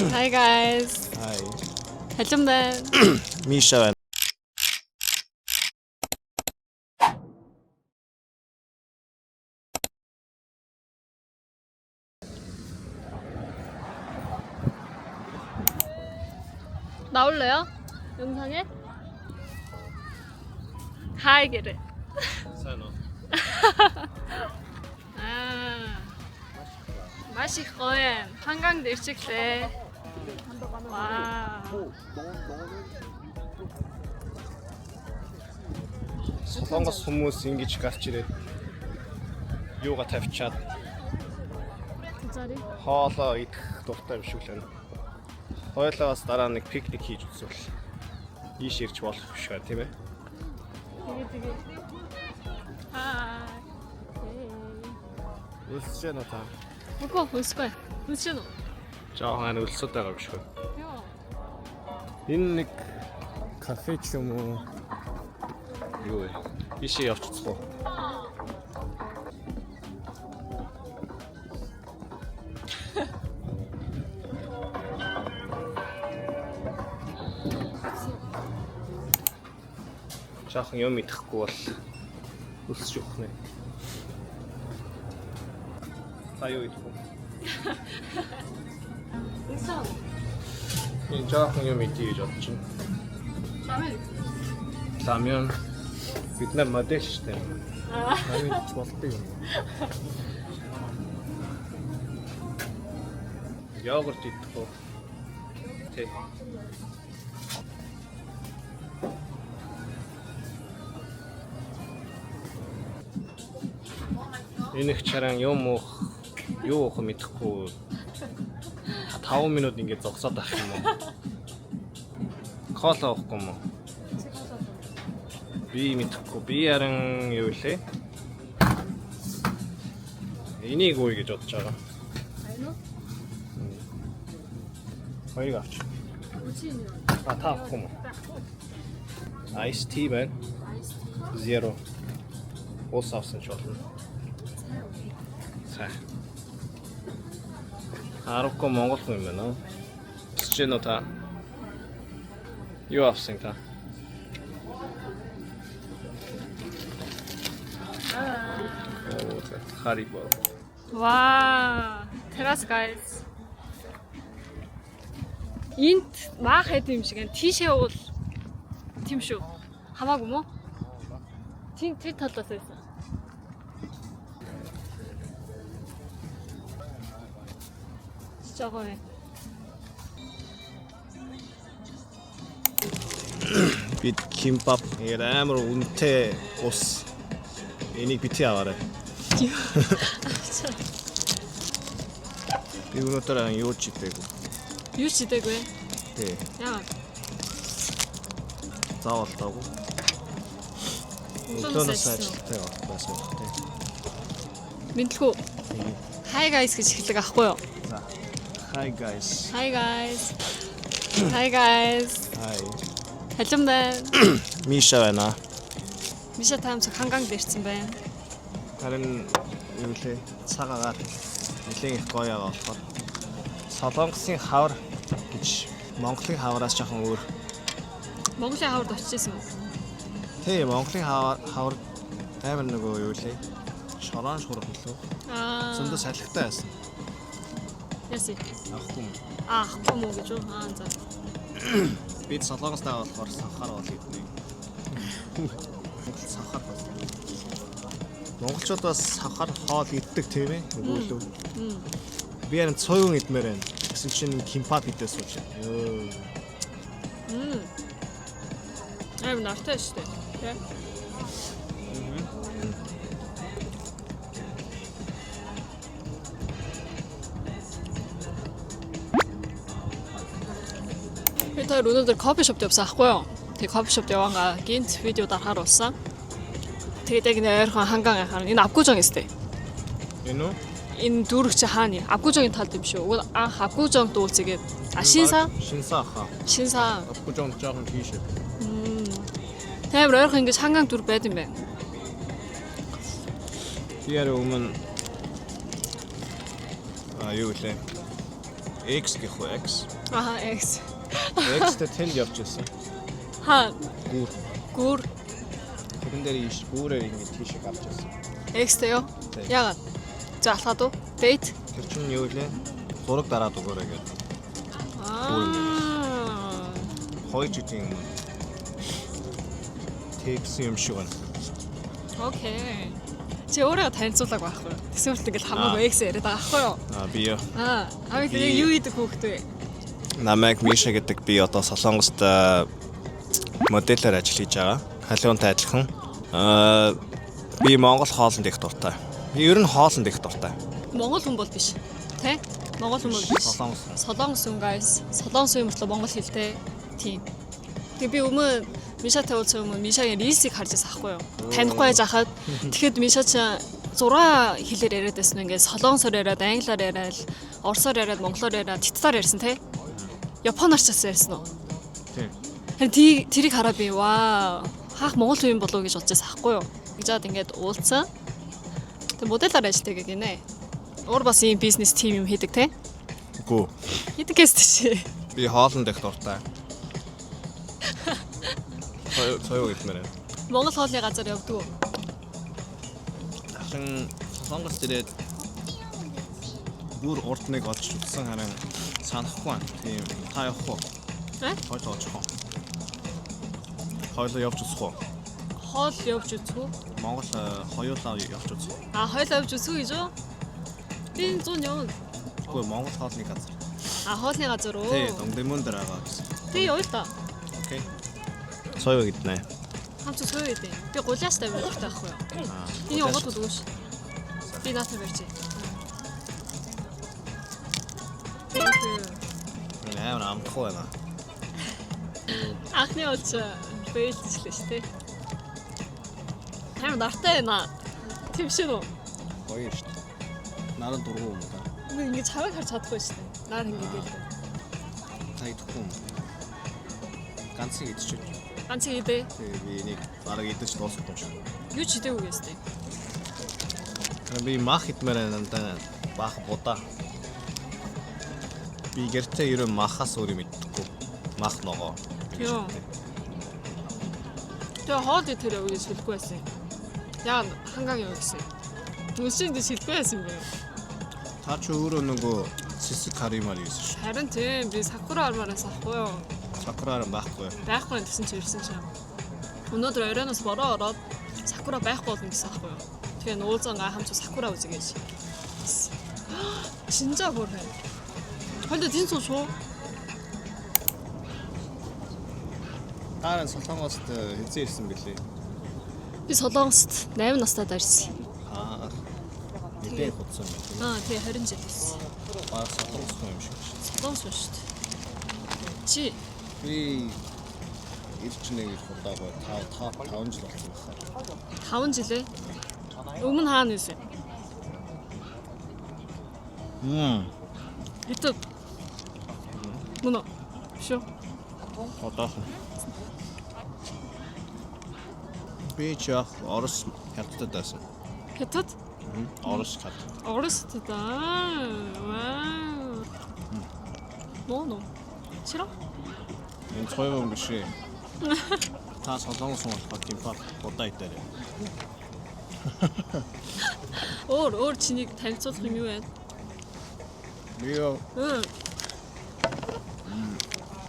Hi guys. Hi. Хажим байна. Миша байна. 나올래요? 영상에? Hi 게래. Сайн уу? Маш их гоё. Ханган дэрчиглээ. Вау. Солонгос хүмүүс ингэж гарч ирээд юугаа тавьчаад Тэзари. хоолоо идэх дуртай юм шиг лээ. Хойлоо бас дараа нэг пикник хийж үзвэл ийш ирж болох биш гэх тийм ээ. Тэгээ. Hi. Үлсэж байна уу та? Үгүй өсгөө. Үсэж нү. Жоохон өлсөд байгаа биш үү? Йоо. Энэ нэг кафе ч юм уу? Юу вэ? Ийшээ явчихсан уу? Жаахан юм идэхгүй бол өсөж өгөх нэ. Та юу идэх вэ? Үсээ. Энэ жаахан юм идэх гэж бодож байна. Чамээ. Ламён бид нар модель штэ. Ламён болтой юм. Йогурт идэх үү? Тэ. Энэ их чаран юм уу? Юу уух мэдэхгүй 5 минут ингээд зогсоод байх юм уу? Кола уухгүй юм уу? Би мэдэхгүй. Би харин юу лээ? Энийг ууя гэж бодож байгаа. Айно? Хоёрыг авч. Үчийн юу? А та авахгүй юм уу? Ice tea байна. Zero. Ус авсан ч болно. Цаа. Аргагүй монгол хүн юм байна. Өсөж гэнэ үү та? Юу авсан та? Харибо. Вау. Террас guys. Энд маах хэд юм шиг энэ тийшээ уул тийм шүү. Хамаагүй мó? Тийм тэр талаас байсан. Жогоо. Бид кимбап амар үнэтэй ус. Энийг бити аваарай. Би өнөөдөр юу ч идээгүй. Юу ч идээгүй. Тий. Яагаад? Заавал таагүй. Өглөөнөөс ажилттай байсан байх тий. Мэдлгүй. Hi guys гэж хэлдэг аахгүй юу? За. Hi guys. Hi guys. Hi guys. Hi. Хажим байна. Миша байна. Миша таамцаг ханган дэрсэн байна. Харин юу лээ? Цагаагаар нэлээд их гоё байгаа болохоор Солонгосын хавар гэж Монголын хавараас жоохон өөр. Монголын хавард очижсэн үү? Тий, Монголын хавар амар нөгөө юу лээ? Шорон шурах лөө. Зөндөө салхитай байсан. Яси. Авахгүй юм. Аахгүй мүү гэж үү? За. Бид Солонгост байгаа болохоор сахар бол иднэ. Сахар бол. Монголчууд бас сахар хоол иддэг тийм ээ. Үгүй л. Би харин цойгон идмээр байна. Гэсэн чинь кимбап идээс сууж. Йоо. Амар нартай шүү дээ. Би тэр өнөөдөр кофе шопт явсан аахгүй юу? Тэг кофе шопт явангаа гинт видео дарахаар болсон. Тэгээд яг нэг ойрхон ханган яхаар энэ Абгужон өстэй. Энэ үү? Энэ дүүрэг чи хааны? Абгужонгийн талд юм шүү. Уг анх Абгужон дуулцгээд Шинсаа. Шинсаа хаа. Шинсаа. Абгужон жоохон тийшээ. Тэмэр ойрхон ингэж ханган дүр байд юм байна. Тэр өмнө юу лээ? X гэх үү X. Аха X. X-тэй тэнд явж байсан. Ха Гүр. гүр Тэрэн дээр ийш гүүрээр ингэж тийшээ гарч байсан. X-тэй юу? Тийм. Яагаад? Заалхаад уу? Date? Тэр чинь юу вэ? Зураг дараад өгөөрэй гэдэг. Аа. Хоёр жилийн өмнө. Тэгсэн юм шиг байна. Окей. Чи өөрөө танилцуулаг байхгүй юу? Тэсвэрт ингээл хамаагүй X яриад байгаа байхгүй юу? Би Авиг яг юу идэг хүүхэд вэ? намайг Миша гэдэг би одоо Солонгост модельээр ажил хийж байгаа. Халиунтай адилхан. Би Монгол хоолнд их дуртай. Би ер нь хоолнд их дуртай. Монгол хүн бол биш. Тэ? Монгол хүн бол биш. Солонгос. Солонгос хүн guys. Солонгос хүн мөртлөө монгол хэлтэй. Тийм. Тэгээ би өмнө Мишатай уулзсан өмнө Мишагийн рилсийг харж байсан байхгүй юу? Танихгүй байж хахад тэгэхэд Миша ч 6 хэлээр яриад байсан. Ингээд солонгосоор яриад, англиар яриад, орсоор яриад, монголоор яриад, хятадаар ярьсан те. Японоор ч ярьсан уу? Тийм. Харин тэрийг хараад би вау. Хаах монгол хүн болов уу гэж бодож байсан байхгүй юу? Гэж жаад ингээд уулзсан. Тэг модельаар ажилладаг гинэ. Өөр бас ийм бизнес тим юм хийдэг те. Гүү. Хийдэг гэс тийш. Би хоолнд их дуртай. Соёо гитмээр. Монгол хоолны газар явдаг уу? Дахин Солонгос дээрээ бүр урд нэг олж утсан харин санахгүй байна. Тийм. Та явах уу? Хойлоо очих уу? Хойлоо явж усах уу? Хоол явж үзэх үү? Монгол хоёулаа явж усах. Хоол явж үзэх үү гэж үү? Би 100 явна. Үгүй Монгол хоолны газар. Хоолны газар уу? Тий, Донгдэмөн дээр байгаа гэсэн. Тий, явъя та. Окей. Соёо гитнэ. Хамт сууя дээ. Би гулаастай байх таахгүй юу? Энэ Монгол үлгөөш. Би наатаа барьчих. Амар амтгүй байна. Анхны олж бэлтжлээ шүү дээ. Амар нартай байна. Тийм шүү дээ. Гоё шүү дээ. Наран дургуун юм да. Би ингэж хаваа харж чадахгүй шүү дээ. Наар ингэж гэлээ. Та идэхгүй юм. Ганцыг идчихэж. Ганцыг идэ. Тэгээ би нэг бараг идэж дуусах юм шиг. Юу ч идээгүй гэстэй. Би мах идмээр надаа баах будаа. Би гэртээ ерөө махаас өөр юм идэхгүй. Мах ногоо. Юу? Тэгээ хоол идэх үү гэж хэлэхгүй байсан. Яа хангаан юу гэсэн. Нүсэнд шилдэггүй байсан бэ? Та ч өөрөө нөгөө сэсэг харимаар юусэн шүү. Харин тийм би сакура армаараас ахгүй юу? Сакураар байхгүй. Байхгүй гэсэн чи ирсэн чинь. Өнөөдөр оройноос бороо ороод сакура байхгүй болно гэсэн аахгүй юу? Тэгээ нуулзангаа хамт сакура үзье гэж. 진짜 그래. 근데 진짜 좋아. Тааран Солонгост хэзээ ирсэн бэлээ? Би Солонгост 8 настайд ирсэн. Мэдээ хутсан байна. Тэгээ 20 жил ирсэн. Баа Солонгос юм шиг. Солонгос шүү дээ. Чи Би ирж нэг их удаагүй 5 жил болсон байна. 5 жилээ. Өмнө хаана байсан? Итэ. Мөн. Шүү. Одоохон. Би ч Орос хятадд байсан. Хятад? Орос хятад. Оросд вау. Моно. 싫어? Энэ цоёо юм биш ээ. Та Солонгос болохоор гимпап удаа идээр. өөр чинийг танилцуулах юм юу вэ?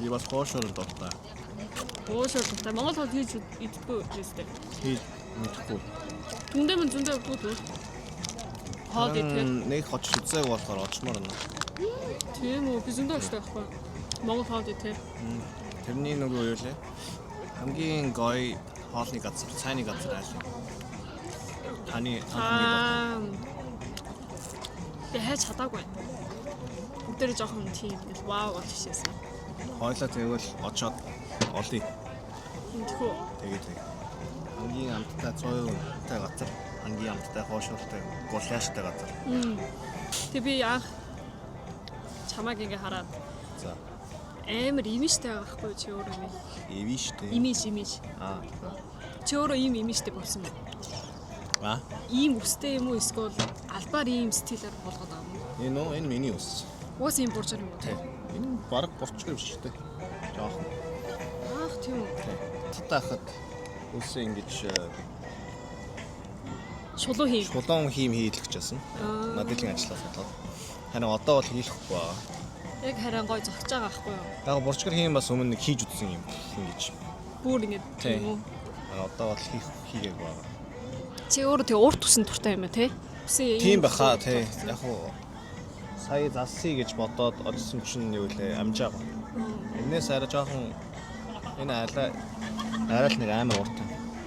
Би бас хоошоор дуртай. Хоошоор дуртай. Монгол хол хийж идэхгүй гэжтэй. Хийж мэдхгүй. Дүндээ зөндөө бүгд хоол идэх. Нэг хоч үзээг болохоор очмоор байна. Тийм үү, би зөндөө очтой байхгүй. Монгол хоол идэх. Тэрний нөгөө юу лээ? Хамгийн гоё хоолны газар, цайны газар айл. Таны би хайж чадаагүй. Бүгдээ жоохон тийм ингээл вау болж шээсэн. хойлоо тэгвэл очоод олъё. Тэгвэл Тэгээд хамгийн амттай цоёотой газар, хамгийн амттай хоошоортой, гулааштай газар. тэг би яах чамааг ингээ хараад За. амар имижтэй байгаа байхгүй чи өөрөө би. Эвэн штэ. Имиж. Чи өөрөө ийм имижтэй болсон байна. Ийм өстэй юм уу эсвэл албаар ийм стилээр болгоод байгаа юм уу? Энэ миний ус. Уус юм бурж юм уу? Тий. Энэ баг борчгүй биш үү? Жоохон. Аах тийм үү. Татахад үсээ ингэж Шулуу хий. шулуун хийм хийлгэж байсан. Моделийн ажлаас болоод. Харин одоо бол хийхгүй баа. Яг харин гой зогсож байгаа байхгүй юу? Яг борчгор хийм бас өмнө нэг хийж үзсэн юм ингэж. Бүр ингэ Тий. тийм үү? Одоо бол хийгээг баа. Чи өөрөө тэг урт тусан дуртай юм аа те? Тийм баха тий. Яг уу сая засъя гэж бодоод одсон чинь юу лээ амжаага. Энээс арай жоохон энэ арай л нэг амар урт.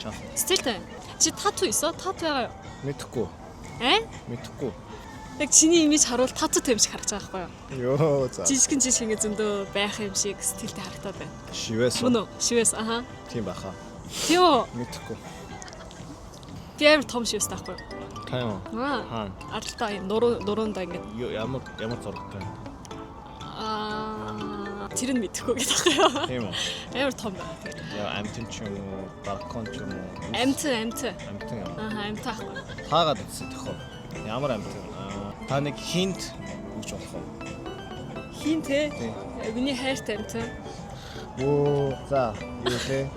Жоохон. Стилтэй. Чи тату 있어? тату яа. Мэдхгүй. Мэдхгүй. Яг чиний имиж харуул тату юм шиг харагдаж байгаа байхгүй юу? Йоо за. Жижигэн ингэ зөндөө байх юм шиг стилтэй харагдаад байна. Шивээс. Мөн үү? Шивээс аха. Тийм баха. Тийм үү? Мэдхгүй. Тэр том шивээс таахгүй. Тийм үү? Аа. Аралтай юм нуруунд ингэ. Ямар зурагтай. Тэр нь мэдэхгүй гэдэг байхгүй юу? Тийм үү? Амар том байна. Яа амтэн ч юм уу, балкон ч юм уу. Амт. Амтэн юм. Аха, амт таахгүй. Таагаад үзсэн тохоо. Ямар амтэн? Та нэг хинт өгч болох уу? Хин те? Тийм. Миний хайртай амт. Оо за юу те?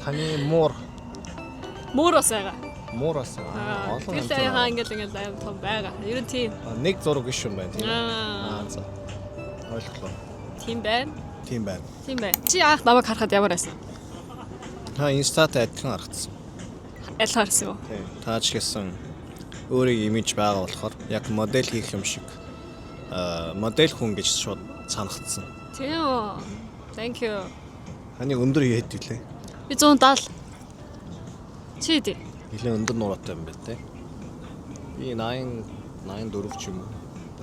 Таны муур Муураас байгаа. муураас олон Тэгэл яхаа ингээл аим том байгаа. Ер нь тийм. нэг зураг биш юм байна тийм. За. Ойлголоо. Тийм байна. Тийм байна. Тийм байна. Чи анх намайг харахад ямар байсан? Та инстат адилхан харагдсан. Аль харсан юу? Тийм. Та ч гэсэн өөрийн имиж байгаа болохоор яг модель хийх юм шиг модель хүн гэж шууд санагдсан. Тийм үү. Thank you. Ханы өндөр хэд вүлээ? Би 170. Чи дээ. Нилээ өндөр нураатай юм байна те. Би 84 ч юм уу.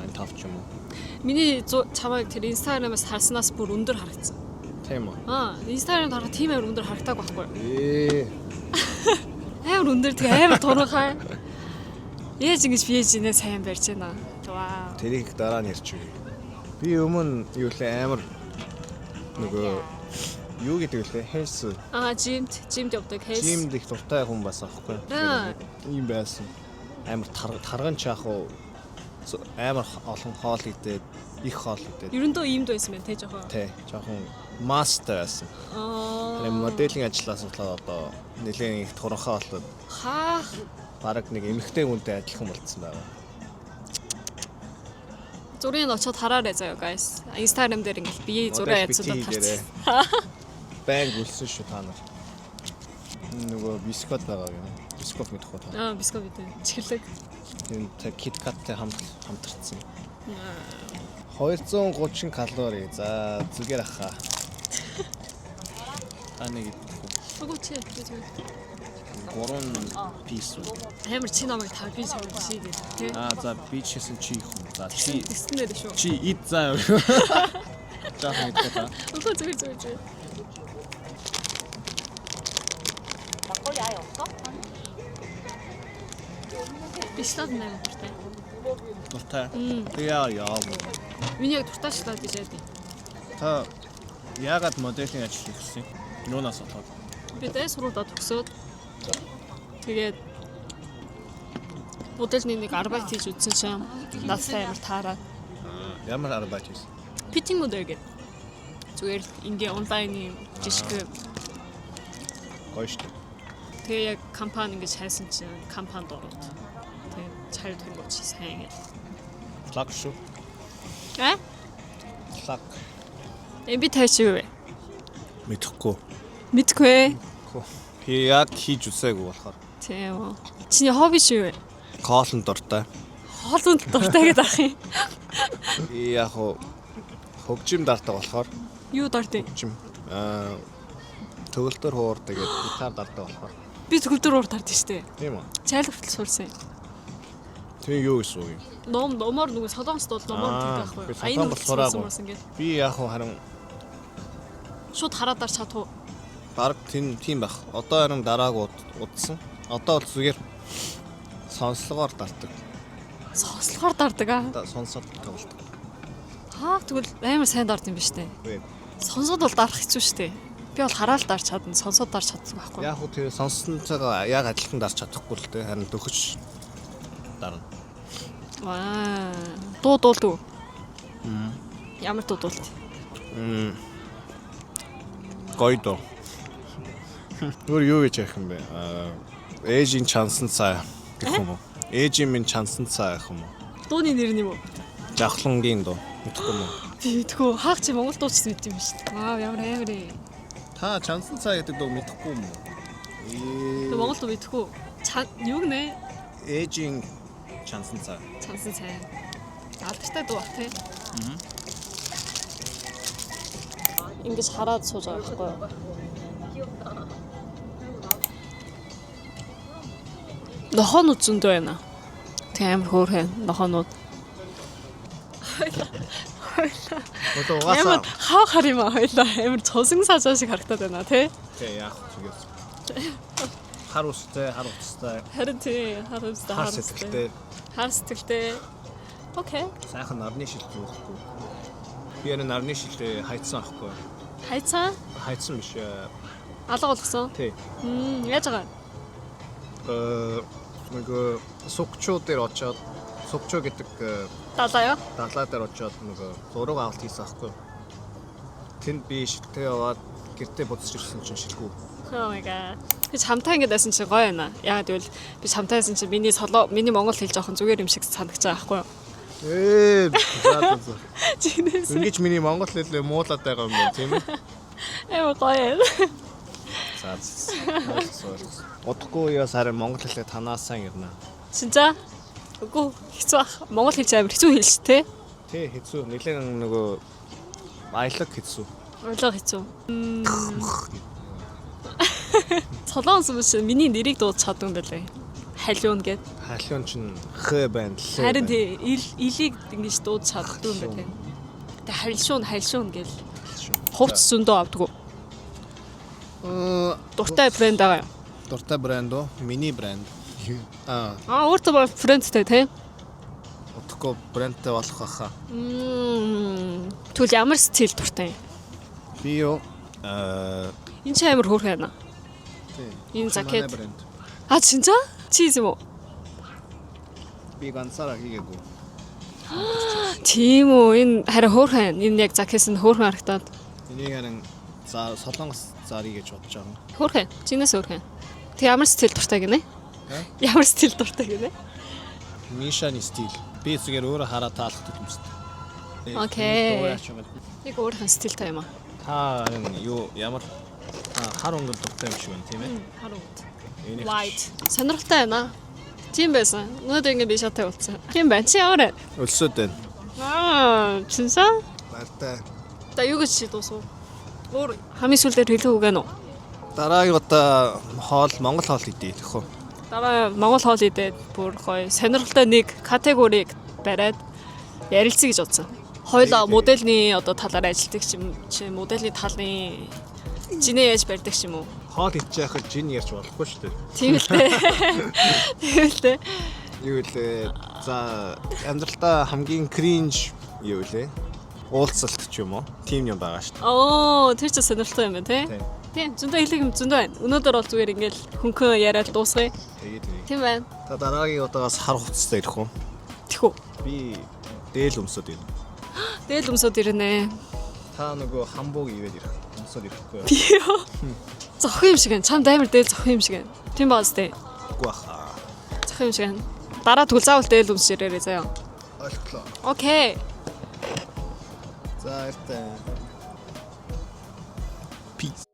85 ч юм уу. Миний чамайг тэр Instagram-аас харснаас бүр өндөр харагдсан. Тийм үү? Instagram-д харахад тийм амар өндөр харагдаагүй байхгүй юу? Ээ. Амар өндөр тэгээ амар турхаа. Яаж ингэж бийж инээ сайн барьж байна. Вау. Тэрийг дараа нь ярьчих. Би өмнө юу лээ амар нөгөө юу гэдэг лээ хелс жимд явдаг хейс. Жимд их дуртай хүн бас аахгүй. Ийм байсан. Амар тарган ч яах уу амар олон хоол идээд их хоол идээд. Ерөндөө иймд байсан байх те жоохон. Тий, жоохон мастер байсан. Тэр моделийн ажлаас болоод одоо нэлээд их туранхаа болоод бараг нэг эмэгтэй хүнтэй адилхан болцсон байгаа. Зургийг очиод хараарай заяа guys. Instagram дээр ингээл бие зураг язуудад харцсан. Байн гүлсэн шүү та нар. Нөгөө бискот байгаа юм. Бискот мэдэх үү? Бискот бид чихлэг. Энэ KitKat-тай хамтарсан. 230 калори. За зүгээр ахаа. Аниг Өгөөч. 3 пис. Амар чи намайг 5 пис өгөөч тий. За би чисэн чи их юм. За чи тэснээр шүү. Чи ид заа. Жаахан идэх та. Өгөө зүгээр. 막걸리 아예 없어? Бишлад нээр дуртай. Дуртай. Тэгээ яа. Миний яг дуртай шлаад гэж яадаг. Та яагаад моделийн ажил хийсэн? Юунаас болоод? Би дэс сургуульд төгсөөд тэгээд моделийн нэг арбайт хийж үзсэн чинь надтай амар таараад. Ямар арбайт хийсэн? Фитинг модель гэдэг. Зүгээр ингээ онлайн жишг Гоё шүү. тэгээ яг компани ингэж хайсан чинь компанид ороод. Тэгээ цаар төгөөч сайн ингэ. Лаг шүү. Лаг. Би тайч юу вэ? Мэдхгүй. Мэдгүй. Би яг хийж үсээгүй болохоор. Тийм үү. Чиний хобби шүү вэ? Хоолн дуртай. Хоолнд дуртай гэдэг ах юм. Би яг хөгжим дартаг болохоор. Юу дуртай? Хөгжим. Төгөлдөр хуур тэгээд гитар дартаг болохоор. Би төгөлдөр уур таард штэ. Тийм үү? Чайлгтал сурсан. Тэр юу гэсэн үг юм? Номоор нөгөө солонгост бол номоор гэдэг байхгүй. Аян сурсан бас ингэ. Би яг харин Шууд хараад дарч чадуу. баг тийм байх. Одоо харин дарааг удсан. Одоо бол зүгээр сонслогоор дартаг. Сонслохоор дардаг аа. Сонсоод тоглолдог. Тэгвэл амар сайн дард юм ба штэ. Сонсоод бол дарах хэцүү штэ. Би бол хараад дарч чадна, сонсоод дарч чаддаг байхгүй. Яг уу тэр сонснцойгоо яг адилхан дарч чадахгүй л дээ. Харин дөхөж дарна. Дуулдаг. Ямар дуудуулт? Гойдо. Өөр юу гэж ярих юм бэ? Ээжийн чансан цай гэх юм уу? Ээжийн минь чансан цай гэх юм уу? Дууны нэр нь юм уу? Жавхлангийн дуу. Мэдхгүй юм уу? Би мэдгүй. Хаах чи Монгол дууч мэд юм шүү дээ. Аа ямар амар ээ. Та чансан цай гэдэг дуу мэдхгүй юм уу? Тэ Монгол дуу мэдгүй. Юу гэнэ? Ээжийн чансан цай. Чансан цай. Алдартай дуу бах тий. Ингэж хараад сууж байгаа байхгүй юу? Нохонууд зөндөө байна. Тэг амар хөөрхөн нохонууд. Одоо Ямар угаасаа хаа хар юм аа хоёлаа амар цусан сажаа шиг харагдаад байна тий. Тэг яах вэ? Хар устай, хар уцтай, Харин тий хар үстэй хар сэтгэлтэй, хар сэтгэлтэй. Окей. сайхан нарны шил зүүхгүй. Би энэ нарны шилээ хайцсан ахгүй. Хайцаа Хайцсан биш. алга болгосон. Тий. Яаж байгаа? Нэг сукчуу дээр очоод сукчуу гэдэг Далаа юу? далаа дээр очоод нэг зураг авалт хийсэн ахгүй. Тэнд би шилтэй яваад гэртээ буцаж ирсэн чинь шилгүй. Oh my god. Би хамтаа ингэж байсан чи гоё байна. Яагаад гэвэл би хамтаа байсан чи миний монгол хэл жоохон зүгээр юм шиг санагдаж байгаа байхгүй юу? За. Чинээс Ингэж миний монгол хэлээ муулаад байгаа юм байна тийм ээ. амар гоё. За. Удахгүй яа сарын монгол хэлээ танаас сайн ирнэ. Шинжаа. Үгүй хэцүү ах. Монгол хэлж амар хэцүү хэл шүү дээ. Тий хэцүү нэлээд нөгөө аялаг хэцүү. Ойлго хэцүү. Солонгос хүмүүс миний нэрийг дуудаж чадсан байлээ. Халиун гэд. Халиун чинь х байна. Харин тий илийг ингэж дуудаж чаддаг юм байна. Тэ хальшуун гэл. Хувц зөндөө авдаг. Дуртай брэнд байгаа юм. Дуртай брэнд уу? Мини брэнд. Өөртөө брэндтэй тий. Удахгүй брэндтэй болох байхаа. Түл ямар стил дуртай юм? Би юу? Энэ ч амар хөөрхөн байна. Тий. Энэ жакет. брэнд. 진짜? Чиз юм уу? Би ганцаараа хийгээгүй. Тийм үү. Энэ харин хөөрхөн. Энэ яг жакет нь хөөрхөн харагдаад. Энийг харин за солонгос зарыг гэж бодож байгаа. Хөөрхөн. Чинээс хөөрхөн. Тэг ямар стил дуртай гинэ? Ямар стил дуртай гинэ? Мишаны стил. Би зүгээр өөрөө хараа таалагддаг юм шүү дээ. Окей. Яг өөрхөн стилтэй юм аа. Та юу ямар хар өнгө дуртай юм шиг байна тийм ээ. Хар өнгө. Энийг White. Сонирхолтой байна. Тийм байсан. Өнөөдөр ингэ би шаттай болсон. Тийм байна. Чи ямар вэ? өлсөд байна. Чинса? Баяртай. Та юу гэж дуусав? Өөр хамгийн сүүлдээр хэлэх үг гэнэ үү? Дараагийн удаа монгол хоол идэх гэх үү. Дараа Монгол хоол идээд бүр гоё сонирхолтой нэг категориг бариад ярилцъя гэж бодсон. Хоёулаа модельний одоо талаар ажилладаг чи модельний талын жинээ яаж барьдаг юм уу? Хоол идчих яхад жин ярьж болохгүй шүү дээ. Тийм л дээ. Тийм л дээ. Юу лээ. За амьдралдаа хамгийн кринж юу лээ? Уулзалт ч юм уу? Тим юм байгаа шүү дээ. Оо, тэр ч сонирхолтой юм байна тий. Тийм. Тийм, зөндөө хэлэх юм зөндөө байна. Өнөөдөр бол зүгээр ингээл хөнгөн яриад дуусгая. Тэгээд Тийм байна. та дараагийн удаагаас хар хугацтай ирэх үү? Тэхүү. Би дээл өмсөд ирнэ. Дээл өмсөд ирнэ. Та нөгөө хамбууг ивээд ирэх. Өмсөд ирэхгүй. Би ёо. Зохин юм шиг байна. Чамд амар дээл зохин юм шиг байна. Тийм бааз дээ. Үгүй баха. Зохин юм шиг байна. Дараа тэгвэл заавал дээл өмсөж ирээрэй заяа. Ойлголоо. Окей. За эртээ. Peace.